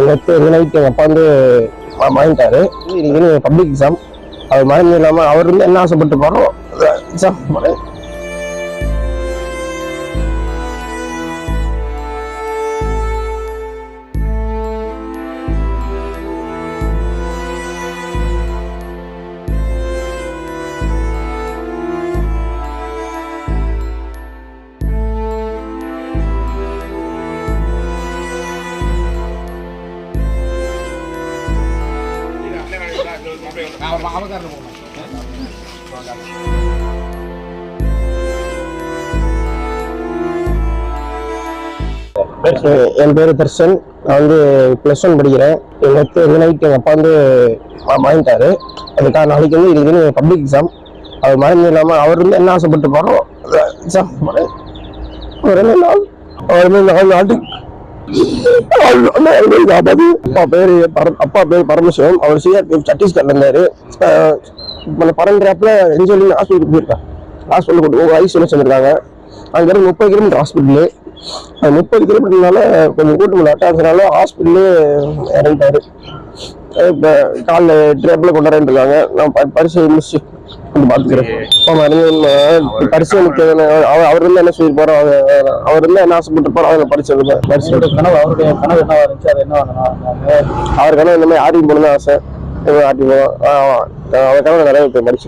Night எங்கள் அப்பா வந்து வாங்கிட்டாரு. இன்னைக்கு பப்ளிக் எக்ஸாம். அவர் மறந்து இல்லாமல் அவர் வந்து என்ன ஆசைப்பட்டு போகிறோம் எக்ஸாம். என் பேரு தர்ஷன். நான் வந்து +1 படிக்கிறேன். நைட் எங்கள் அப்பா வந்து வாங்கிட்டாரு. அதுக்காக நாளைக்கு வந்து இன்னைக்கு பப்ளிக் எக்ஸாம். அவர் மறந்து இல்லாமல் அவர் வந்து என்ன ஆசைப்பட்டு போகிறோம் எக்ஸாம். அப்பா பேர் பரமசிவம். அவர் சிஆர்பிஎஃப் சத்தீஸ்கர்ல இருந்தாரு. பரந்துறாப்புல என்ஜினியரிங் ஹாஸ்பிட்டலுக்கு போயிருக்காங்க. ஹாஸ்பிட்டல் கொண்டு ஐசியூல செஞ்சிருக்காங்க. அங்கிருந்து 30 கிலோமீட்டர் ஹாஸ்பிட்டலு. 30 கிலோமீட்டர்னால கொஞ்சம் கூட்டம் அட்டாச்சுனால ஹாஸ்பிட்டலே இறங்கிட்டாரு. இப்போ காலைல 8:30 கொண்டாடிட்டு இருக்காங்க. நான் பரிசு முடிச்சு கொஞ்சம் பார்த்துக்கிறேன். பரிசு அவர் வந்து என்ன சொல்லி போறோம், அவர் வந்து என்ன ஆசைப்பட்டு போறோம் அதை பரிசு கனவு. அவருடைய கனவு என்ன இருந்துச்சு, அது என்ன அவர் கனவு இந்த மாதிரி ஆர்மி போகணும்னு ஆசை. ஆர்மி போகணும். அவர் கனவு நிறைய படிச்சு